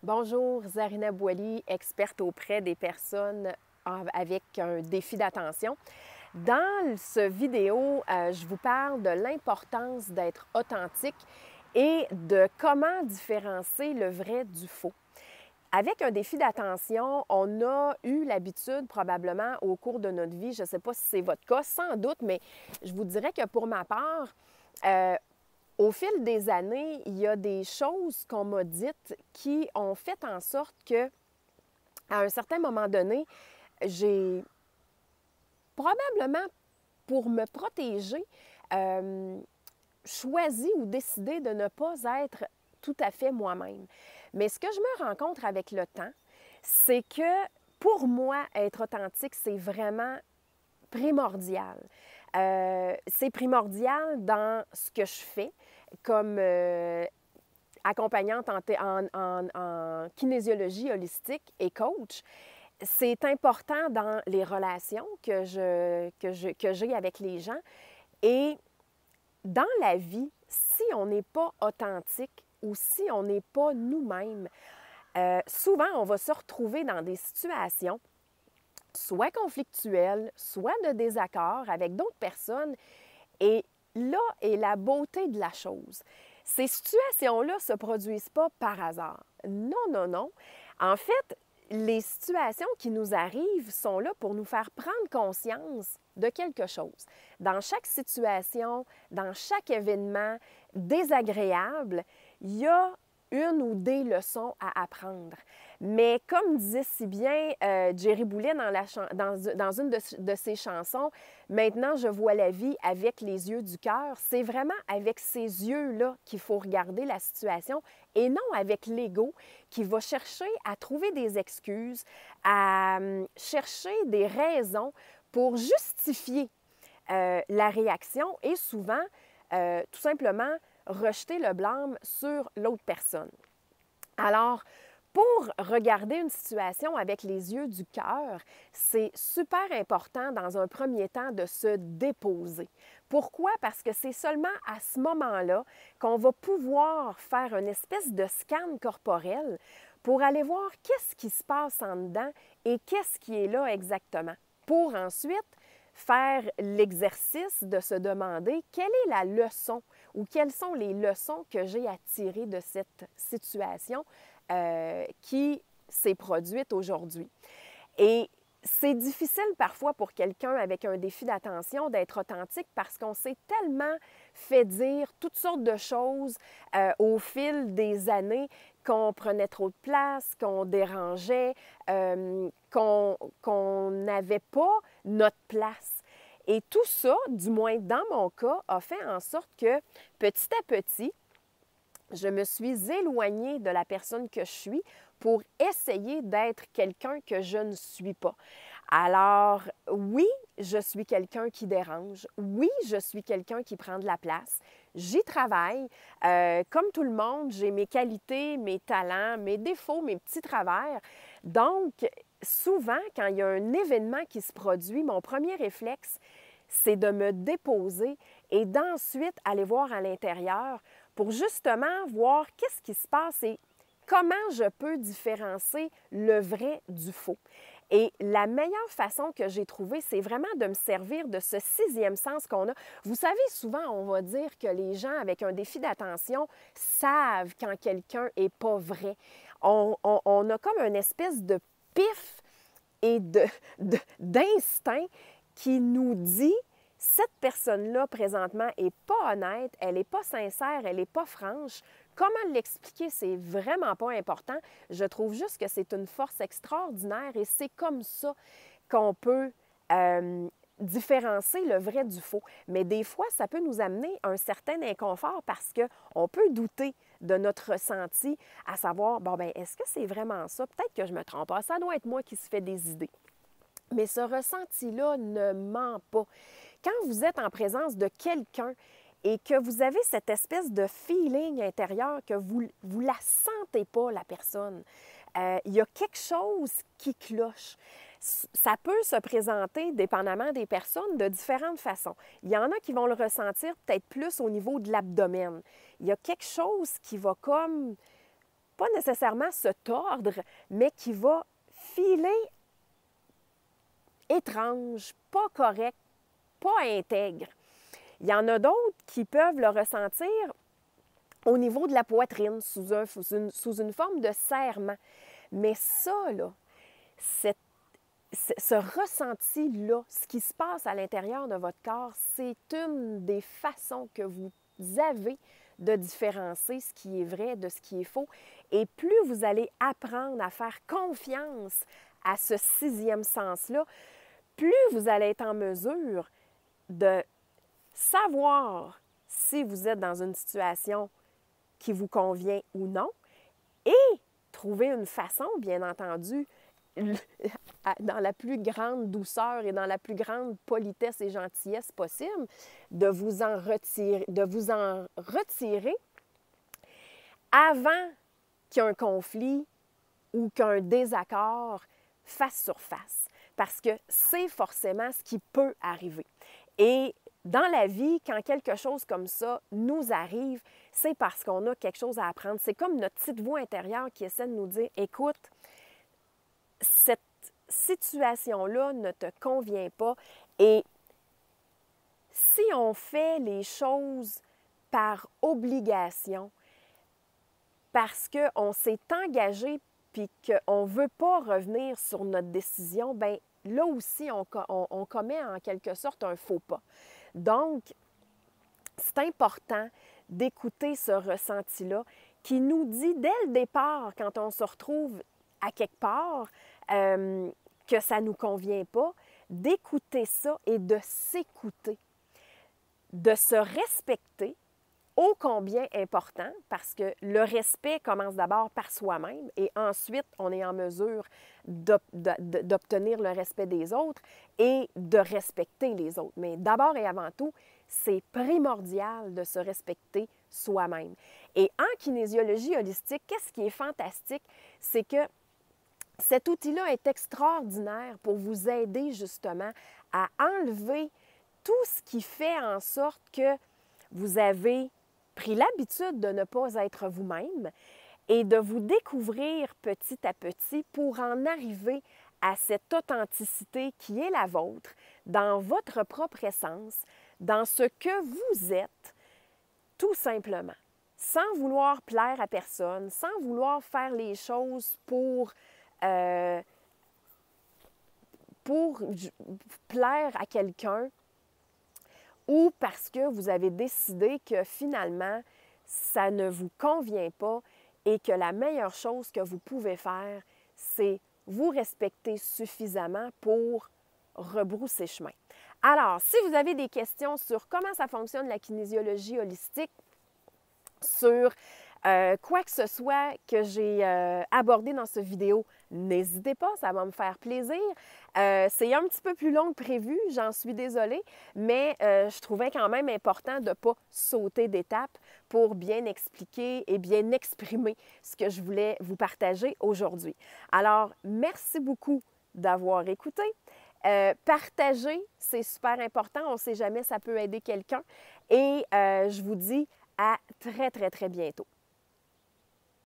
Bonjour, Zarina Boily, experte auprès des personnes avec un défi d'attention. Dans ce vidéo, je vous parle de l'importance d'être authentique et de comment différencier le vrai du faux. Avec un défi d'attention, on a eu l'habitude probablement au cours de notre vie, je ne sais pas si c'est votre cas, sans doute, mais je vous dirais que pour ma part, au fil des années, il y a des choses qu'on m'a dites qui ont fait en sorte que, à un certain moment donné, j'ai probablement, pour me protéger, euh, choisi ou décidé de ne pas être tout à fait moi-même. Mais ce que je me rencontre avec le temps, c'est que pour moi, être authentique, c'est vraiment primordial. C'est primordial dans ce que je fais comme accompagnante en kinésiologie holistique et coach. C'est important dans les relations que j'ai avec les gens. Et dans la vie, si on n'est pas authentique ou si on n'est pas nous-mêmes, souvent on va se retrouver dans des situations soit conflictuelles, soit de désaccord avec d'autres personnes. Et là est la beauté de la chose. Ces situations-là ne se produisent pas par hasard. Non, non, non. En fait, les situations qui nous arrivent sont là pour nous faire prendre conscience de quelque chose. Dans chaque situation, dans chaque événement désagréable, il y a une ou des leçons à apprendre. Mais comme disait si bien Jerry Boulet dans une de ses chansons, maintenant je vois la vie avec les yeux du cœur, c'est vraiment avec ces yeux-là qu'il faut regarder la situation et non avec l'ego qui va chercher à trouver des excuses, à chercher des raisons pour justifier la réaction et souvent, tout simplement, rejeter le blâme sur l'autre personne. Alors, pour regarder une situation avec les yeux du cœur, c'est super important dans un premier temps de se déposer. Pourquoi? Parce que c'est seulement à ce moment-là qu'on va pouvoir faire une espèce de scan corporel pour aller voir qu'est-ce qui se passe en dedans et qu'est-ce qui est là exactement. Pour ensuite faire l'exercice de se demander quelle est la leçon ou quelles sont les leçons que j'ai à tirer de cette situation qui s'est produite aujourd'hui. Et c'est difficile parfois pour quelqu'un avec un défi d'attention d'être authentique parce qu'on s'est tellement fait dire toutes sortes de choses au fil des années qu'on prenait trop de place, qu'on dérangeait, qu'on n'avait pas notre place. Et tout ça, du moins dans mon cas, a fait en sorte que petit à petit, je me suis éloignée de la personne que je suis pour essayer d'être quelqu'un que je ne suis pas. Alors, oui, je suis quelqu'un qui dérange. Oui, je suis quelqu'un qui prend de la place. J'y travaille. Comme tout le monde, j'ai mes qualités, mes talents, mes défauts, mes petits travers. Donc, souvent, quand il y a un événement qui se produit, mon premier réflexe, c'est de me déposer et d'ensuite aller voir à l'intérieur pour justement voir qu'est-ce qui se passe et comment je peux différencier le vrai du faux. Et la meilleure façon que j'ai trouvée, c'est vraiment de me servir de ce sixième sens qu'on a. Vous savez, souvent, on va dire que les gens avec un défi d'attention savent quand quelqu'un n'est pas vrai. On a comme une espèce de pif et d'instinct qui nous dit cette personne-là, présentement, n'est pas honnête, elle n'est pas sincère, elle n'est pas franche. Comment l'expliquer, c'est vraiment pas important. Je trouve juste que c'est une force extraordinaire et c'est comme ça qu'on peut différencier le vrai du faux. Mais des fois, ça peut nous amener un certain inconfort parce qu'on peut douter de notre ressenti, à savoir, bon, ben est-ce que c'est vraiment ça? Peut-être que je me trompe pas, ça doit être moi qui se fait des idées. Mais ce ressenti-là ne ment pas. Quand vous êtes en présence de quelqu'un et que vous avez cette espèce de feeling intérieur que vous ne la sentez pas, la personne, il y a quelque chose qui cloche. Ça peut se présenter, dépendamment des personnes, de différentes façons. Il y en a qui vont le ressentir peut-être plus au niveau de l'abdomen. Il y a quelque chose qui va comme pas nécessairement se tordre, mais qui va filer étrange, pas correct, pas intègre. Il y en a d'autres qui peuvent le ressentir au niveau de la poitrine, sous une forme de serrement. Mais ça, là, ce ressenti-là, ce qui se passe à l'intérieur de votre corps, c'est une des façons que vous avez de différencier ce qui est vrai de ce qui est faux. Et plus vous allez apprendre à faire confiance à ce sixième sens-là, plus vous allez être en mesure de savoir si vous êtes dans une situation qui vous convient ou non et trouver une façon, bien entendu, dans la plus grande douceur et dans la plus grande politesse et gentillesse possible, de vous en retirer avant qu'il y ait un conflit ou qu'un désaccord face sur face. Parce que c'est forcément ce qui peut arriver. Et dans la vie, quand quelque chose comme ça nous arrive, c'est parce qu'on a quelque chose à apprendre. C'est comme notre petite voix intérieure qui essaie de nous dire « Écoute, cette situation-là ne te convient pas. » Et si on fait les choses par obligation, parce qu'on s'est engagé puis qu'on ne veut pas revenir sur notre décision, bien là aussi, on commet en quelque sorte un faux pas. Donc, c'est important d'écouter ce ressenti-là qui nous dit dès le départ, quand on se retrouve à quelque part, que ça ne nous convient pas, d'écouter ça et de s'écouter, de se respecter, ô combien important, parce que le respect commence d'abord par soi-même et ensuite, on est en mesure d'obtenir le respect des autres et de respecter les autres. Mais d'abord et avant tout, c'est primordial de se respecter soi-même. Et en kinésiologie holistique, qu'est-ce qui est fantastique? C'est que cet outil-là est extraordinaire pour vous aider justement à enlever tout ce qui fait en sorte que vous avez pris l'habitude de ne pas être vous-même et de vous découvrir petit à petit pour en arriver à cette authenticité qui est la vôtre, dans votre propre essence, dans ce que vous êtes, tout simplement, sans vouloir plaire à personne, sans vouloir faire les choses pour plaire à quelqu'un, ou parce que vous avez décidé que finalement, ça ne vous convient pas et que la meilleure chose que vous pouvez faire, c'est vous respecter suffisamment pour rebrousser chemin. Alors, si vous avez des questions sur comment ça fonctionne la kinésiologie holistique, sur quoi que ce soit que j'ai abordé dans cette vidéo, n'hésitez pas, ça va me faire plaisir. C'est un petit peu plus long que prévu, j'en suis désolée, mais je trouvais quand même important de ne pas sauter d'étape pour bien expliquer et bien exprimer ce que je voulais vous partager aujourd'hui. Alors, merci beaucoup d'avoir écouté. Partager, c'est super important, on ne sait jamais, ça peut aider quelqu'un. Et je vous dis à très, très, très bientôt.